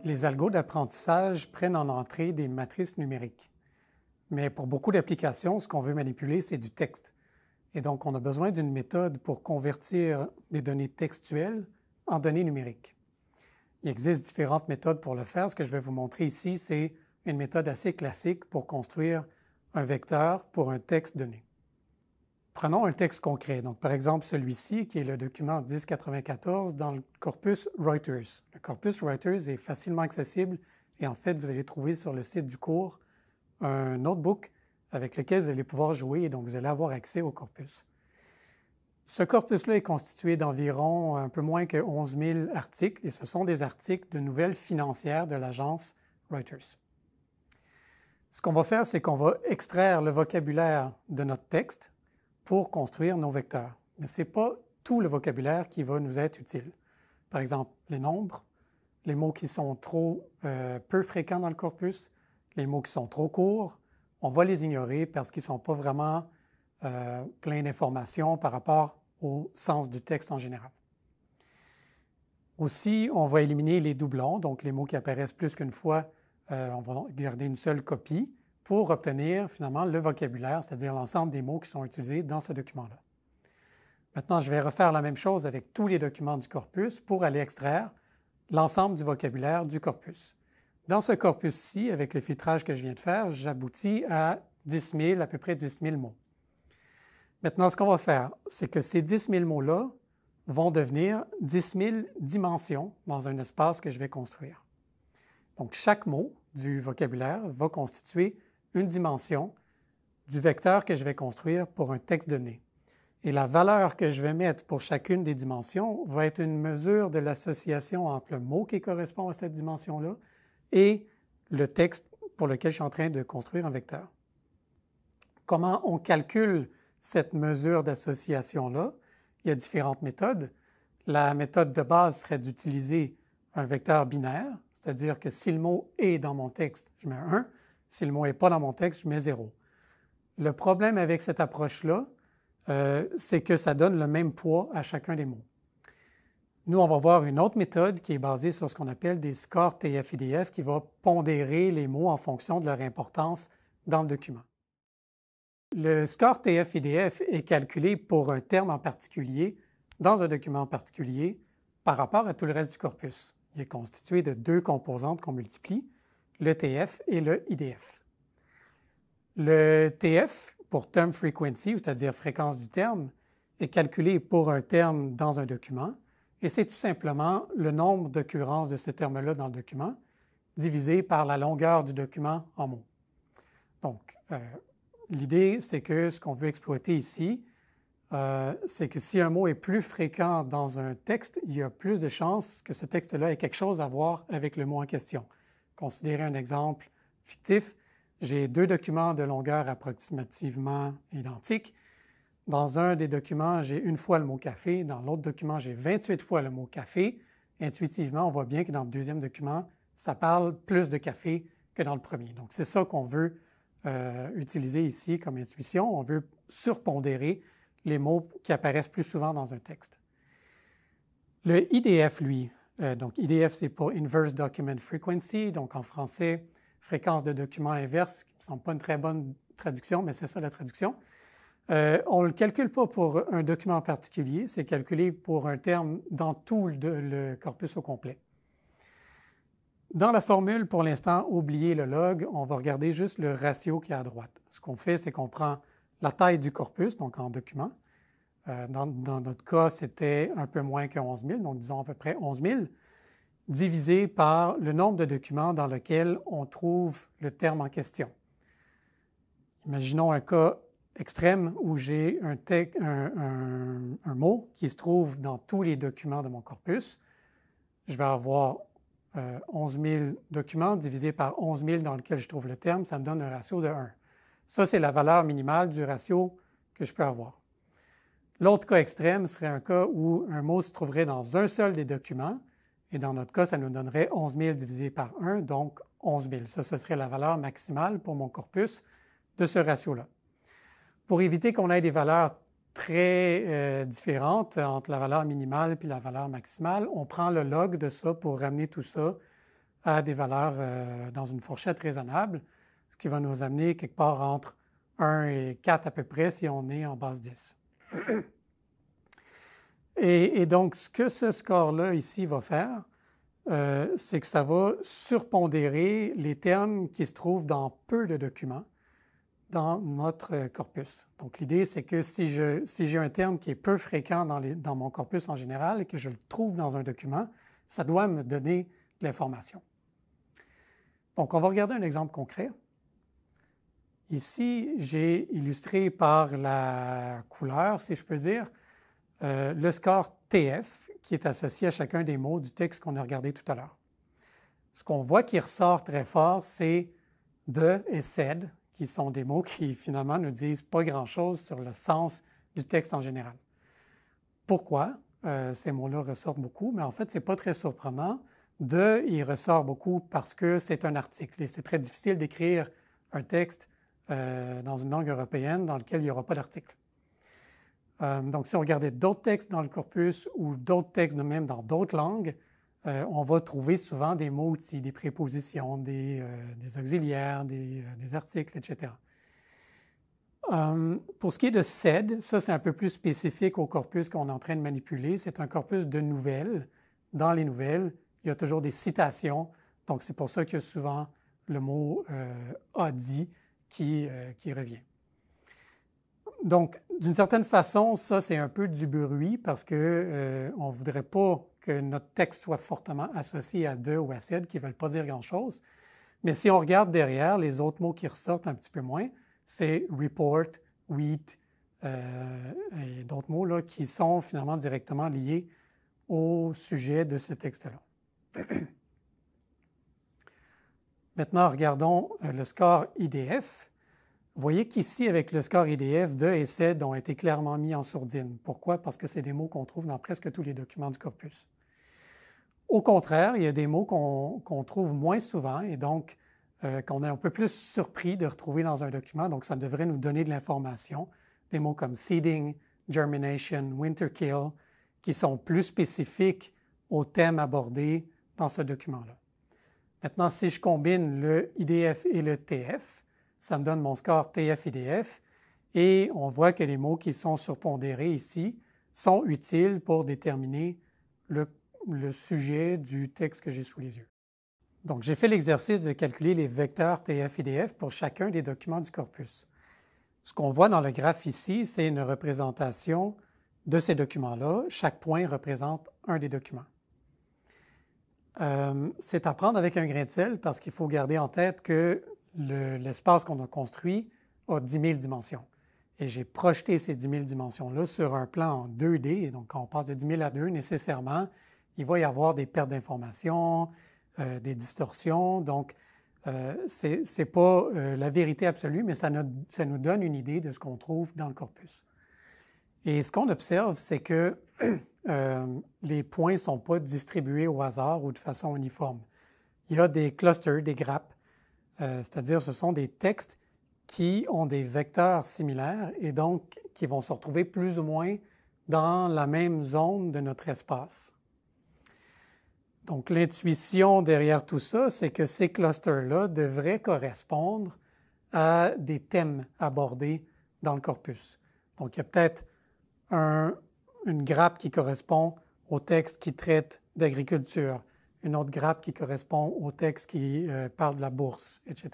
Les algos d'apprentissage prennent en entrée des matrices numériques. Mais pour beaucoup d'applications, ce qu'on veut manipuler, c'est du texte. Et donc, on a besoin d'une méthode pour convertir des données textuelles en données numériques. Il existe différentes méthodes pour le faire. Ce que je vais vous montrer ici, c'est une méthode assez classique pour construire un vecteur pour un texte donné. Prenons un texte concret. Donc, par exemple, celui-ci, qui est le document 1094 dans le corpus Reuters. Le corpus Reuters est facilement accessible et en fait, vous allez trouver sur le site du cours un notebook avec lequel vous allez pouvoir jouer et donc vous allez avoir accès au corpus. Ce corpus-là est constitué d'environ un peu moins que 11 000 articles et ce sont des articles de nouvelles financières de l'agence Reuters. Ce qu'on va faire, c'est qu'on va extraire le vocabulaire de notre texte pour construire nos vecteurs. Mais ce n'est pas tout le vocabulaire qui va nous être utile. Par exemple, les nombres, les mots qui sont trop peu fréquents dans le corpus, les mots qui sont trop courts, on va les ignorer parce qu'ils ne sont pas vraiment pleins d'informations par rapport au sens du texte en général. Aussi, on va éliminer les doublons, donc les mots qui apparaissent plus qu'une fois, on va garder une seule copie pour obtenir finalement le vocabulaire, c'est-à-dire l'ensemble des mots qui sont utilisés dans ce document-là. Maintenant, je vais refaire la même chose avec tous les documents du corpus pour aller extraire l'ensemble du vocabulaire du corpus. Dans ce corpus-ci, avec le filtrage que je viens de faire, j'aboutis à 10 000, à peu près 10 000 mots. Maintenant, ce qu'on va faire, c'est que ces 10 000 mots-là vont devenir 10 000 dimensions dans un espace que je vais construire. Donc, chaque mot du vocabulaire va constituer une dimension du vecteur que je vais construire pour un texte donné. Et la valeur que je vais mettre pour chacune des dimensions va être une mesure de l'association entre le mot qui correspond à cette dimension-là et le texte pour lequel je suis en train de construire un vecteur. Comment on calcule cette mesure d'association-là? Il y a différentes méthodes. La méthode de base serait d'utiliser un vecteur binaire, c'est-à-dire que si le mot est dans mon texte, je mets 1. Si le mot n'est pas dans mon texte, je mets 0. Le problème avec cette approche-là, c'est que ça donne le même poids à chacun des mots. Nous, on va voir une autre méthode qui est basée sur ce qu'on appelle des scores TF-IDF qui va pondérer les mots en fonction de leur importance dans le document. Le score TF-IDF est calculé pour un terme en particulier, dans un document en particulier, par rapport à tout le reste du corpus. Il est constitué de deux composantes qu'on multiplie, le TF et le IDF. Le TF, pour Term Frequency, c'est-à-dire fréquence du terme, est calculé pour un terme dans un document, et c'est tout simplement le nombre d'occurrences de ce terme-là dans le document, divisé par la longueur du document en mots. Donc, l'idée, c'est que ce qu'on veut exploiter ici, c'est que si un mot est plus fréquent dans un texte, il y a plus de chances que ce texte-là ait quelque chose à voir avec le mot en question. Considérez un exemple fictif. J'ai deux documents de longueur approximativement identiques. Dans un des documents, j'ai une fois le mot café. Dans l'autre document, j'ai 28 fois le mot café. Intuitivement, on voit bien que dans le deuxième document, ça parle plus de café que dans le premier. Donc, c'est ça qu'on veut utiliser ici comme intuition. On veut surpondérer les mots qui apparaissent plus souvent dans un texte. Le IDF, lui, donc IDF, c'est pour Inverse Document Frequency, donc en français, fréquence de document inverse, qui ne me semble pas une très bonne traduction, mais c'est ça la traduction. On ne le calcule pas pour un document en particulier, c'est calculé pour un terme dans tout le corpus au complet. Dans la formule, pour l'instant, oubliez le log, on va regarder juste le ratio qui est à droite. Ce qu'on fait, c'est qu'on prend la taille du corpus, donc en document. Dans notre cas, c'était un peu moins que 11 000, donc disons à peu près 11 000, divisé par le nombre de documents dans lequel on trouve le terme en question. Imaginons un cas extrême où j'ai un mot qui se trouve dans tous les documents de mon corpus. Je vais avoir 11 000 documents divisé par 11 000 dans lequel je trouve le terme, ça me donne un ratio de 1. Ça, c'est la valeur minimale du ratio que je peux avoir. L'autre cas extrême serait un cas où un mot se trouverait dans un seul des documents, et dans notre cas, ça nous donnerait 11 000 divisé par 1, donc 11 000. Ça, ce serait la valeur maximale pour mon corpus de ce ratio-là. Pour éviter qu'on ait des valeurs très différentes entre la valeur minimale et la valeur maximale, on prend le log de ça pour ramener tout ça à des valeurs dans une fourchette raisonnable, ce qui va nous amener quelque part entre 1 et 4 à peu près si on est en base 10. Et donc, ce que ce score-là ici va faire, c'est que ça va surpondérer les termes qui se trouvent dans peu de documents dans notre corpus. Donc, l'idée, c'est que si j'ai un terme qui est peu fréquent dans mon corpus en général et que je le trouve dans un document, ça doit me donner de l'information. Donc, on va regarder un exemple concret. Ici, j'ai illustré par la couleur, si je peux dire, le score TF qui est associé à chacun des mots du texte qu'on a regardé tout à l'heure. Ce qu'on voit qui ressort très fort, c'est « de » et « said », qui sont des mots qui finalement ne disent pas grand-chose sur le sens du texte en général. Pourquoi ces mots-là ressortent beaucoup? Mais en fait, ce n'est pas très surprenant. « De », il ressort beaucoup parce que c'est un article et c'est très difficile d'écrire un texte dans une langue européenne dans lequel il n'y aura pas d'article. Donc, si on regardait d'autres textes dans le corpus ou d'autres textes de même dans d'autres langues, on va trouver souvent des mots-outils, des prépositions, des auxiliaires, des articles, etc. Pour ce qui est de said, ça c'est un peu plus spécifique au corpus qu'on est en train de manipuler. C'est un corpus de nouvelles. Dans les nouvelles, il y a toujours des citations. Donc, c'est pour ça qu'il y a souvent le mot « a dit » qui revient. Donc, d'une certaine façon, ça, c'est un peu du bruit parce qu'on ne voudrait pas que notre texte soit fortement associé à « de » ou à « said » qui ne veulent pas dire grand-chose. Mais si on regarde derrière, les autres mots qui ressortent un petit peu moins, c'est « report »,« wheat » et d'autres mots là, qui sont finalement directement liés au sujet de ce texte-là. Maintenant, regardons le score IDF. Vous voyez qu'ici, avec le score IDF, de et said ont été clairement mis en sourdine. Pourquoi? Parce que c'est des mots qu'on trouve dans presque tous les documents du corpus. Au contraire, il y a des mots qu'on trouve moins souvent et donc qu'on est un peu plus surpris de retrouver dans un document. Donc, ça devrait nous donner de l'information. Des mots comme seeding, germination, winter kill, qui sont plus spécifiques au thème abordé dans ce document-là. Maintenant, si je combine le IDF et le TF, ça me donne mon score TF-IDF et on voit que les mots qui sont surpondérés ici sont utiles pour déterminer le sujet du texte que j'ai sous les yeux. Donc, j'ai fait l'exercice de calculer les vecteurs TF-IDF pour chacun des documents du corpus. Ce qu'on voit dans le graphe ici, c'est une représentation de ces documents-là. Chaque point représente un des documents. C'est à prendre avec un grain de sel parce qu'il faut garder en tête que l'espace qu'on a construit a 10 000 dimensions. Et j'ai projeté ces 10 000 dimensions-là sur un plan en 2D. Et donc, quand on passe de 10 000 à 2, nécessairement, il va y avoir des pertes d'informations, des distorsions. Donc, ce n'est pas la vérité absolue, mais ça nous donne une idée de ce qu'on trouve dans le corpus. Et ce qu'on observe, c'est que les points ne sont pas distribués au hasard ou de façon uniforme. Il y a des clusters, des grappes, c'est-à-dire ce sont des textes qui ont des vecteurs similaires et donc qui vont se retrouver plus ou moins dans la même zone de notre espace. Donc, l'intuition derrière tout ça, c'est que ces clusters-là devraient correspondre à des thèmes abordés dans le corpus. Donc, il y a peut-être une grappe qui correspond au texte qui traite d'agriculture, une autre grappe qui correspond au texte qui parle de la bourse, etc.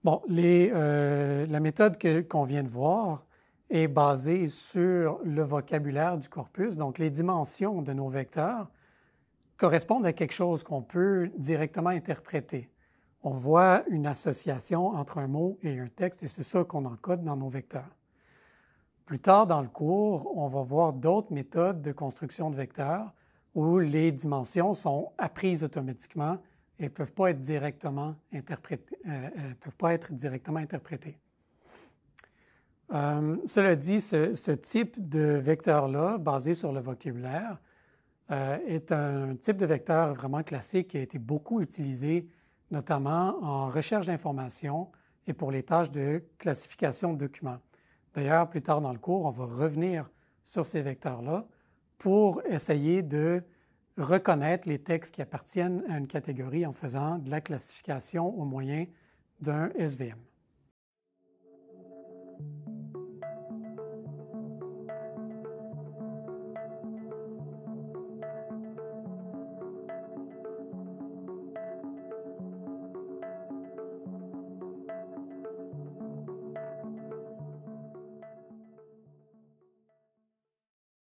Bon, la méthode qu'on vient de voir est basée sur le vocabulaire du corpus, donc les dimensions de nos vecteurs correspondent à quelque chose qu'on peut directement interpréter. On voit une association entre un mot et un texte et c'est ça qu'on encode dans nos vecteurs. Plus tard dans le cours, on va voir d'autres méthodes de construction de vecteurs où les dimensions sont apprises automatiquement et ne peuvent pas être directement interprétées. Cela dit, ce type de vecteur-là, basé sur le vocabulaire, est un type de vecteur vraiment classique qui a été beaucoup utilisé, notamment en recherche d'informations et pour les tâches de classification de documents. D'ailleurs, plus tard dans le cours, on va revenir sur ces vecteurs-là pour essayer de reconnaître les textes qui appartiennent à une catégorie en faisant de la classification au moyen d'un SVM.